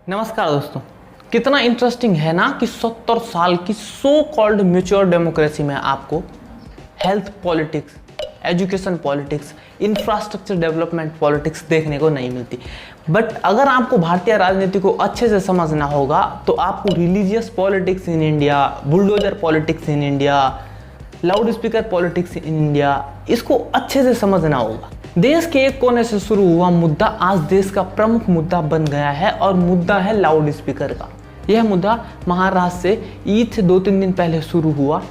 नमस्कार दोस्तों। कितना इंटरेस्टिंग है ना कि 70 साल की सो कॉल्ड मैच्योर डेमोक्रेसी में आपको health politics, education politics, infrastructure development politics देखने को नहीं मिलती। बट अगर आपको भारतीय राजनीति को अच्छे से समझना होगा तो आपको religious politics in India, bulldozer politics in India, loud speaker politics in India, इसको अच्छे से समझना होगा। देश के एक कोने से शुरू हुआ मुद्दा आज देश का प्रमुख मुद्दा बन गया है और मुद्दा है लाउड स्पीकर का। यह मुद्दा महाराष्ट्र से ईद से 2-3 दिन पहले शुरू हुआ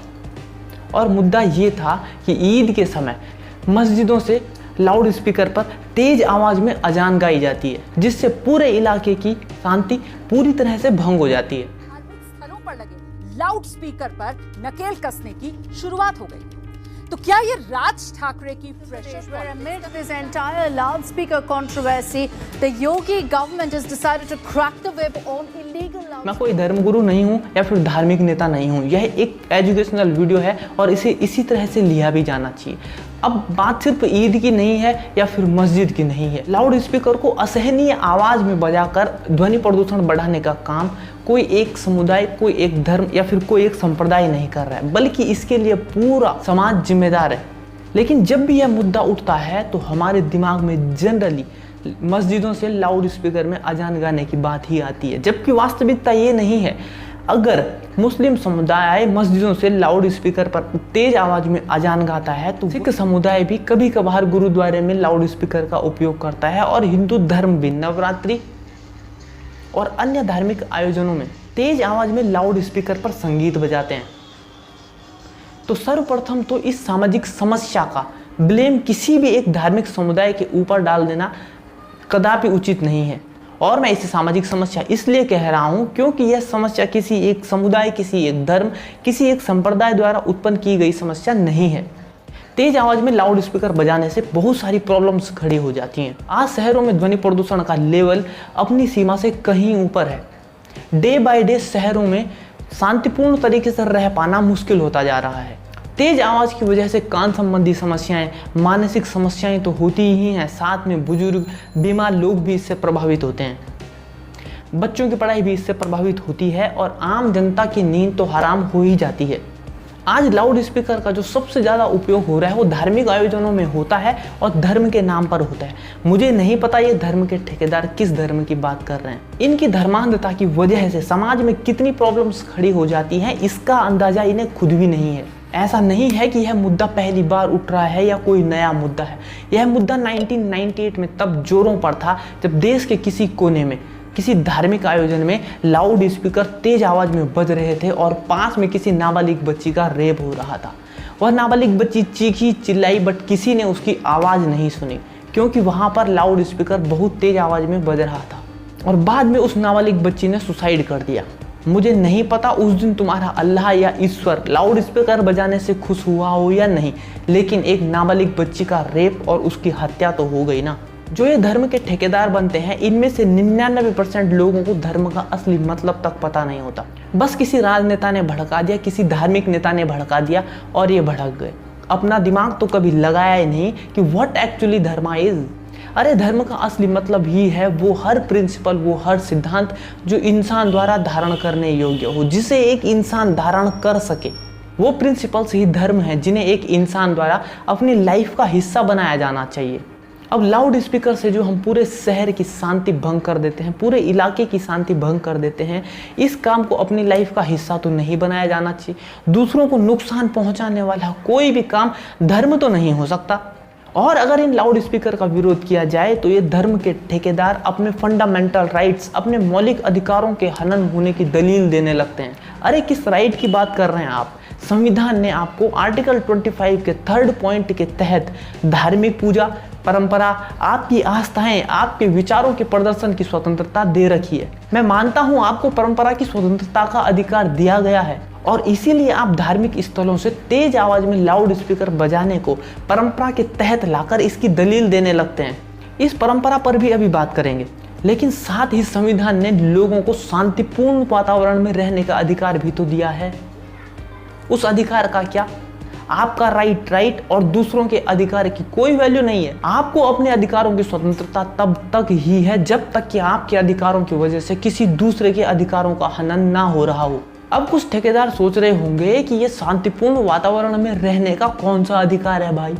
और मुद्दा ये था कि ईद के समय मस्जिदों से लाउड स्पीकर पर तेज आवाज में अजान गाई जाती है, जिससे पूरे इलाके की शांति पूरी तरह से भंग हो जाती है। धार्मिक स्थलों पर लगे लाउड स्पीकर पर नकेल कसने की शुरुआत हो गई। तो क्या ये राज ठाकरे की Amid this entire loudspeaker controversy, the Yogi government has decided to crack the whip on illegal loudspeakers. मैं कोई धर्मगुरु नहीं हूँ या फिर धार्मिक नेता नहीं हूँ। यह एक एजुकेशनल वीडियो है और इसे इसी तरह से लिया भी जाना चाहिए। अब बात सिर्फ ईद की नहीं है या फिर मस्जिद की नहीं है। लाउड स्पीकर को असहनीय आवाज में बजाकर ध्वनि प्रदूषण बढ़ाने का काम कोई एक समुदाय, कोई एक धर्म या फिर कोई एक संप्रदाय नहीं कर रहा है, बल्कि इसके लिए पूरा समाज जिम्मेदार है। लेकिन जब भी यह मुद्दा उठता है तो हमारे दिमाग में जनरली मस्जिदों से लाउड स्पीकर में अजान गाने की बात ही आती है, जबकि वास्तविकता ये नहीं है। अगर मुस्लिम समुदाय मस्जिदों से लाउड स्पीकर पर तेज आवाज में अजान गाता है तो सिख समुदाय भी कभी कभार गुरुद्वारे में लाउड स्पीकर का उपयोग करता है और हिंदू धर्म भी नवरात्रि और अन्य धार्मिक आयोजनों में तेज आवाज में लाउड स्पीकर पर संगीत बजाते हैं। तो सर्वप्रथम तो इस सामाजिक समस्या का ब्लेम किसी भी एक धार्मिक समुदाय के ऊपर डाल देना कदापि उचित नहीं है। और मैं इसे सामाजिक समस्या इसलिए कह रहा हूं क्योंकि यह समस्या किसी एक समुदाय, किसी एक धर्म, किसी एक संप्रदाय द्वारा उत्पन्न की गई समस्या नहीं है। तेज आवाज में लाउड स्पीकर बजाने से बहुत सारी प्रॉब्लम्स खड़ी हो जाती हैं। आज शहरों में ध्वनि प्रदूषण का लेवल अपनी सीमा से कहीं ऊपर है। डे बाय डे शहरों में शांतिपूर्ण तरीके से रह पाना मुश्किल होता जा रहा है। तेज आवाज की वजह से कान संबंधी समस्याएं, मानसिक समस्याएं तो होती ही हैं, साथ में बुजुर्ग, बीमार लोग भी इससे प्रभावित होते हैं। बच्चों की पढ़ाई भी इससे प्रभावित होती है और आम जनता की नींद तो हराम हो ही जाती है। आज लाउड स्पीकर का जो सबसे ज़्यादा उपयोग हो रहा है वो धार्मिक आयोजनों में होता है और धर्म के नाम पर होता है। मुझे नहीं पता ये धर्म के ठेकेदार किस धर्म की बात कर रहे हैं। इनकी धर्मांधता की वजह से समाज में कितनी प्रॉब्लम्स खड़ी हो जाती हैं, इसका अंदाजा इन्हें खुद भी नहीं है। ऐसा नहीं है कि यह मुद्दा पहली बार उठ रहा है या कोई नया मुद्दा है। यह मुद्दा 1998 में तब जोरों पर था जब देश के किसी कोने में किसी धार्मिक आयोजन में लाउड स्पीकर तेज आवाज में बज रहे थे और पास में किसी नाबालिग बच्ची का रेप हो रहा था। वह नाबालिग बच्ची चीखी चिल्लाई बट किसी ने उसकी आवाज़ नहीं सुनी क्योंकि वहाँ पर लाउड स्पीकर बहुत तेज आवाज में बज रहा था। और बाद में उस नाबालिग बच्ची ने सुसाइड कर दिया। मुझे नहीं पता उस दिन तुम्हारा अल्लाह या ईश्वर लाउड स्पीकर बजाने से खुश हुआ हो या नहीं, लेकिन एक नाबालिग बच्ची का रेप और उसकी हत्या तो हो गई ना। जो ये धर्म के ठेकेदार बनते हैं इनमें से 99% लोगों को धर्म का असली मतलब तक पता नहीं होता। बस किसी राजनेता ने भड़का दिया, किसी धार्मिक नेता ने भड़का दिया और ये भड़क गए। अपना दिमाग तो कभी लगाया ही नहीं कि व्हाट एक्चुअली धर्म इज। अरे धर्म का असली मतलब ही है वो हर प्रिंसिपल, वो हर सिद्धांत जो इंसान द्वारा धारण करने योग्य हो, जिसे एक इंसान धारण कर सके। वो प्रिंसिपल्स ही धर्म है जिन्हें एक इंसान द्वारा अपनी लाइफ का हिस्सा बनाया जाना चाहिए। अब लाउड स्पीकर से जो हम पूरे शहर की शांति भंग कर देते हैं, पूरे इलाके की शांति भंग कर देते हैं, इस काम को अपनी लाइफ का हिस्सा तो नहीं बनाया जाना चाहिए। दूसरों को नुकसान पहुंचाने वाला कोई भी काम धर्म तो नहीं हो सकता। और अगर इन लाउड स्पीकर का विरोध किया जाए तो ये धर्म के ठेकेदार अपने फंडामेंटल राइट्स, अपने मौलिक अधिकारों के हनन होने की दलील देने लगते हैं। अरे किस राइट की बात कर रहे हैं आप? संविधान ने आपको आर्टिकल 25 के 3rd पॉइंट के तहत धार्मिक पूजा, परंपरा, आपकी आस्थाएं, आपके विचारों के प्रदर्शन की स्वतंत्रता दे रखी है। मैं मानता हूं आपको परंपरा की स्वतंत्रता का अधिकार दिया गया है और इसीलिए आप धार्मिक स्थलों से तेज आवाज में लाउड स्पीकर बजाने को परंपरा के तहत लाकर इसकी दलील देने लगते हैं। इस परंपरा पर भी अभी बात करेंगे, लेकिन साथ ही संविधान ने लोगों को शांतिपूर्ण वातावरण में रहने का अधिकार भी तो दिया है। उस अधिकार का क्या? आपका राइट और दूसरों के अधिकार की कोई वैल्यू नहीं है। आपको अपने अधिकारों की स्वतंत्रता तब तक ही है जब तक कि आपके अधिकारों की वजह से किसी दूसरे के अधिकारों का हनन ना हो रहा हो। अब कुछ ठेकेदार सोच रहे होंगे कि ये शांतिपूर्ण वातावरण में रहने का कौन सा अधिकार है भाई।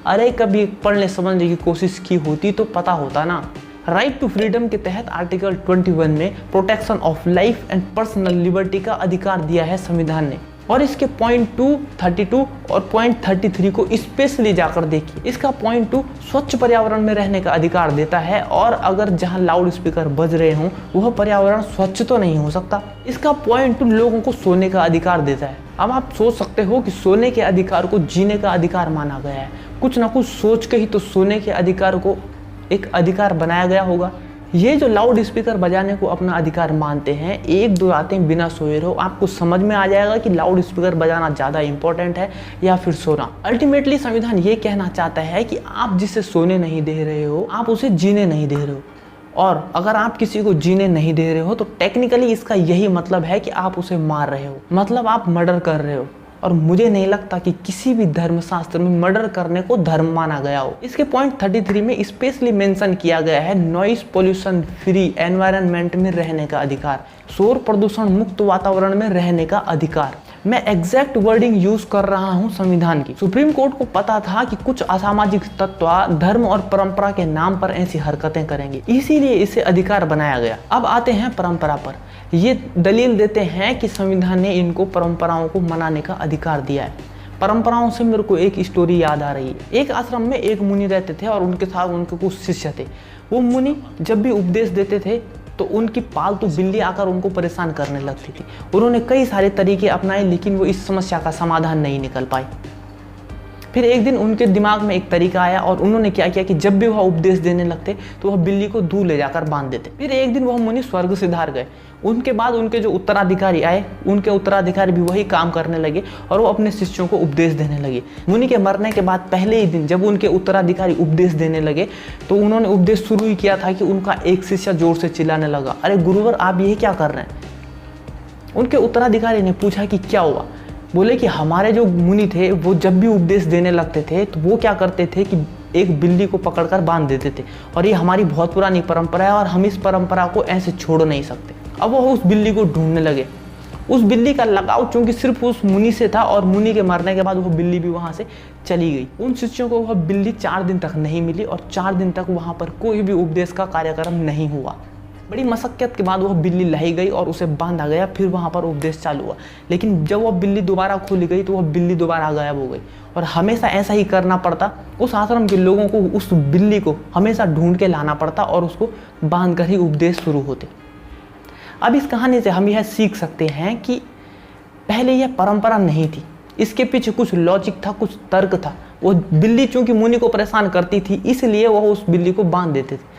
अरे कभी पढ़ने समझने की कोशिश की होती तो पता होता ना। राइट टू फ्रीडम के तहत आर्टिकल 21 में protection of life and personal liberty का अधिकार दिया है संविधान ने, और इसके पॉइंट 2, 32 और पॉइंट 33 को स्पेशली जाकर देखिए। इसका पॉइंट 2 स्वच्छ पर्यावरण में रहने का अधिकार देता है, और अगर जहां लाउड स्पीकर बज रहे हों वह पर्यावरण स्वच्छ तो नहीं हो सकता। इसका पॉइंट 2 लोगों को सोने का अधिकार देता है। अब आप सोच सकते हो कि सोने के अधिकार को जीने का अधिकार माना गया है, कुछ ना कुछ सोच के ही तो सोने के अधिकार को एक अधिकार बनाया गया होगा। ये जो लाउड स्पीकर बजाने को अपना अधिकार मानते हैं, 1-2 रातें बिना सोए रहो, आपको समझ में आ जाएगा कि लाउड स्पीकर बजाना ज़्यादा इंपॉर्टेंट है या फिर सोना। अल्टीमेटली संविधान ये कहना चाहता है कि आप जिसे सोने नहीं दे रहे हो, आप उसे जीने नहीं दे रहे हो, और अगर आप किसी को जीने नहीं दे रहे हो तो टेक्निकली इसका यही मतलब है कि आप उसे मार रहे हो, मतलब आप मर्डर कर रहे हो। और मुझे नहीं लगता कि किसी भी धर्मशास्त्र में मर्डर करने को धर्म माना गया हो। इसके पॉइंट 33 में स्पेशली मेंशन किया गया है नॉइस पोल्यूशन फ्री एनवायरनमेंट में रहने का अधिकार, शोर प्रदूषण मुक्त वातावरण में रहने का अधिकार। मैं एग्जैक्ट वर्डिंग यूज कर रहा हूं संविधान की। सुप्रीम कोर्ट को पता था कि कुछ असामाजिक तत्व धर्म और परंपरा के नाम पर ऐसी हरकतें करेंगे, इसीलिए इसे अधिकार बनाया गया। अब आते हैं परंपरा पर। ये दलील देते हैं कि संविधान ने इनको परंपराओं को मनाने का अधिकार दिया है। परंपराओं से मेरे को एक स्टोरी याद आ रही है। एक आश्रम में एक मुनि रहते थे और उनके साथ उनके कुछ शिष्य थे। वो मुनि जब भी उपदेश देते थे तो उनकी पालतू बिल्ली आकर उनको परेशान करने लगती थी। उन्होंने कई सारे तरीके अपनाए, लेकिन वो इस समस्या का समाधान नहीं निकल पाई। फिर एक दिन उनके दिमाग में एक तरीका आया और उन्होंने क्या किया कि जब भी वह उपदेश देने लगते तो वह बिल्ली को दूर ले जाकर बांध देते। फिर एक दिन वह मुनि स्वर्ग सिधार गए। उनके बाद उनके जो उत्तराधिकारी आए, उनके उत्तराधिकारी भी वही काम करने लगे और वो अपने शिष्यों को उपदेश देने लगे। मुनि के मरने के बाद पहले ही दिन जब उनके उत्तराधिकारी उपदेश देने लगे तो उन्होंने उपदेश शुरू ही किया था कि उनका एक शिष्य जोर से चिल्लाने लगा, अरे गुरुवर आप ये क्या कर रहे हैं। उनके उत्तराधिकारी ने पूछा कि क्या हुआ। बोले कि हमारे जो मुनि थे वो जब भी उपदेश देने लगते थे तो वो क्या करते थे कि एक बिल्ली को पकड़कर बांध देते थे, और ये हमारी बहुत पुरानी परंपरा है और हम इस परंपरा को ऐसे छोड़ नहीं सकते। अब वो उस बिल्ली को ढूंढने लगे। उस बिल्ली का लगाव चूंकि सिर्फ उस मुनि से था और मुनि के मरने के बाद वह बिल्ली भी वहां से चली गई। उन शिष्यों को वह बिल्ली 4 दिन तक नहीं मिली और 4 दिन तक वहां पर कोई भी उपदेश का कार्यक्रम नहीं हुआ। बड़ी मशक्कत के बाद वह बिल्ली लाई गई और उसे बांधा गया। फिर वहां पर उपदेश चालू हुआ, लेकिन जब वह बिल्ली दोबारा खुल गई तो वह बिल्ली दोबारा गायब हो गई। और हमेशा ऐसा ही करना पड़ता, उस आश्रम के लोगों को उस बिल्ली को हमेशा ढूंढ के लाना पड़ता और उसको बांध कर ही उपदेश शुरू होते। अब इस कहानी से हम यह सीख सकते हैं कि पहले यह परंपरा नहीं थी, इसके पीछे कुछ लॉजिक था, कुछ तर्क था। वो बिल्ली चूंकि मुनि को परेशान करती थी इसलिए वह उस बिल्ली को बांध देते थे,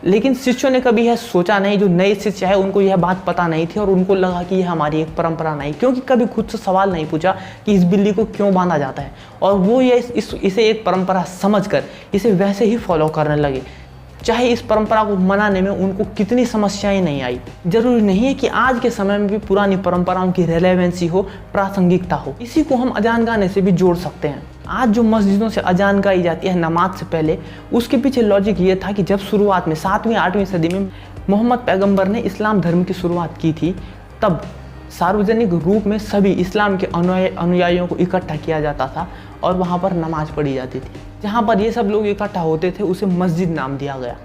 लेकिन शिष्यों ने कभी यह सोचा नहीं। जो नए शिष्य है उनको यह बात पता नहीं थी और उनको लगा कि यह हमारी एक परंपरा नहीं, क्योंकि कभी खुद से सवाल नहीं पूछा कि इस बिल्ली को क्यों बांधा जाता है, और वो इसे एक परंपरा समझकर इसे वैसे ही फॉलो करने लगे, चाहे इस परंपरा को मनाने में उनको कितनी समस्याएं नहीं आई। जरूरी नहीं है कि आज के समय में भी पुरानी परंपराओं की रेलेवेंसी हो, प्रासंगिकता हो। इसी को हम अजान गाने से भी जोड़ सकते हैं। आज जो मस्जिदों से अजान गाई जाती है नमाज से पहले, उसके पीछे लॉजिक ये था कि जब शुरुआत में 7वीं-8वीं सदी में मोहम्मद पैगंबर ने इस्लाम धर्म की शुरुआत की थी, तब सार्वजनिक रूप में सभी इस्लाम के अनुयायियों को इकट्ठा किया जाता था और वहाँ पर नमाज पढ़ी जाती थी। जहाँ पर ये सब लोग इकट्ठा होते थे उसे मस्जिद नाम दिया गया।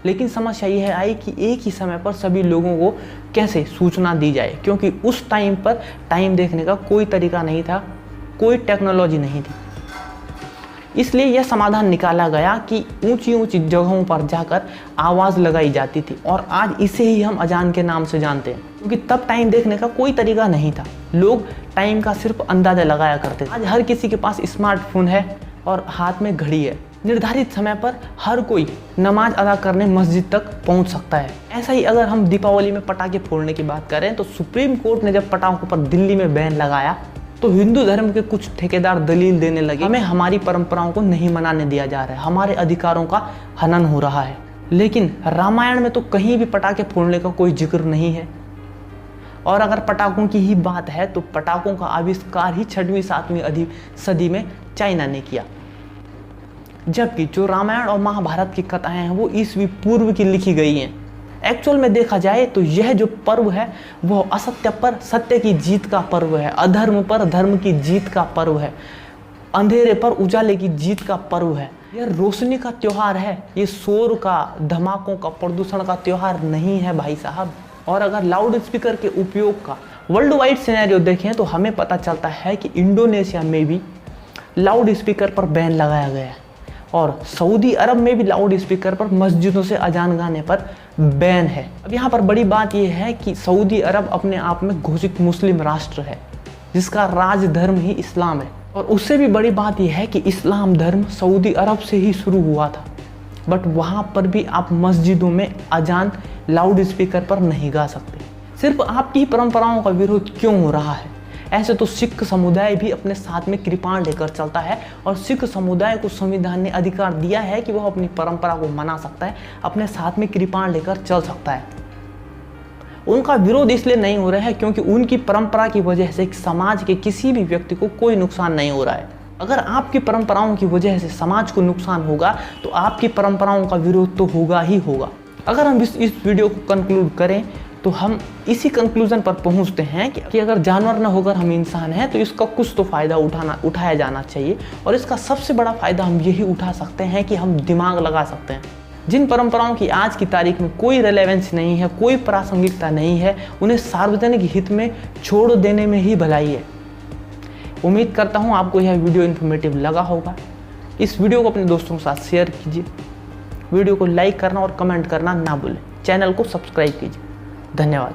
लेकिन समस्या यह आई कि एक ही समय पर सभी लोगों को कैसे सूचना दी जाए, क्योंकि उस टाइम पर टाइम देखने का कोई तरीका नहीं था, कोई टेक्नोलॉजी नहीं थी। इसलिए यह समाधान निकाला गया कि ऊंची ऊंची जगहों पर जाकर आवाज़ लगाई जाती थी, और आज इसे ही हम अजान के नाम से जानते हैं, क्योंकि तब टाइम देखने का कोई तरीका नहीं था। लोग टाइम का सिर्फ अंदाजा लगाया करते थे। आज हर किसी के पास स्मार्टफोन है और हाथ में घड़ी है। निर्धारित समय पर हर कोई नमाज अदा करने मस्जिद तक पहुंच सकता है। ऐसा ही अगर हम दीपावली में पटाखे फोड़ने की बात करें तो सुप्रीम कोर्ट ने जब पटाखों पर दिल्ली में बैन लगाया तो हिंदू धर्म के कुछ ठेकेदार दलील देने लगे, हमें हमारी परंपराओं को नहीं मनाने दिया जा रहा है, हमारे अधिकारों का हनन हो रहा है। लेकिन रामायण में तो कहीं भी पटाखे फोड़ने का कोई जिक्र नहीं है। और अगर पटाखों की ही बात है तो पटाखों का आविष्कार ही 6वीं 7वीं सदी में चाइना ने किया, जबकि जो रामायण और महाभारत की कथाएं हैं वो ईसवी पूर्व की लिखी गई हैं। एक्चुअल में देखा जाए तो यह जो पर्व है वह असत्य पर सत्य की जीत का पर्व है, अधर्म पर धर्म की जीत का पर्व है, अंधेरे पर उजाले की जीत का पर्व है। यह रोशनी का त्योहार है, ये शोर का, धमाकों का, प्रदूषण का त्योहार नहीं है भाई साहब। और अगर लाउड स्पीकर के उपयोग का वर्ल्ड वाइड सिनेरियो देखें तो हमें पता चलता है कि इंडोनेशिया में भी लाउड स्पीकर पर बैन लगाया गया है और सऊदी अरब में भी लाउड स्पीकर पर मस्जिदों से अजान गाने पर बैन है। अब यहाँ पर बड़ी बात यह है कि सऊदी अरब अपने आप में घोषित मुस्लिम राष्ट्र है जिसका राज धर्म ही इस्लाम है, और उससे भी बड़ी बात यह है कि इस्लाम धर्म सऊदी अरब से ही शुरू हुआ था, बट वहाँ पर भी आप मस्जिदों में अजान लाउड स्पीकर पर नहीं गा सकते। सिर्फ आपकी ही परंपराओं का विरोध क्यों हो रहा है? ऐसे तो सिख समुदाय भी अपने साथ में कृपाण लेकर चलता है और सिख समुदाय को संविधान ने अधिकार दिया है कि वह अपनी परंपरा को मना सकता है, अपने साथ में कृपाण लेकर चल सकता है। उनका विरोध इसलिए नहीं हो रहा है क्योंकि उनकी परंपरा की वजह से समाज के किसी भी व्यक्ति को कोई नुकसान नहीं हो रहा है। अगर आपकी परंपराओं की वजह से समाज को नुकसान होगा तो आपकी परंपराओं का विरोध तो होगा ही होगा। अगर हम इस वीडियो को कंक्लूड करें तो हम इसी कंक्लूजन पर पहुंचते हैं कि अगर जानवर न होकर हम इंसान हैं तो इसका कुछ तो फ़ायदा उठाया जाना चाहिए, और इसका सबसे बड़ा फ़ायदा हम यही उठा सकते हैं कि हम दिमाग लगा सकते हैं। जिन परंपराओं की आज की तारीख में कोई रेलेवेंस नहीं है, कोई प्रासंगिकता नहीं है, उन्हें सार्वजनिक हित में छोड़ देने में ही भलाई है। उम्मीद करता हूँ आपको यह वीडियो इन्फॉर्मेटिव लगा होगा। इस वीडियो को अपने दोस्तों के साथ शेयर कीजिए, वीडियो को लाइक करना और कमेंट करना ना भूलें, चैनल को सब्सक्राइब कीजिए। धन्यवाद।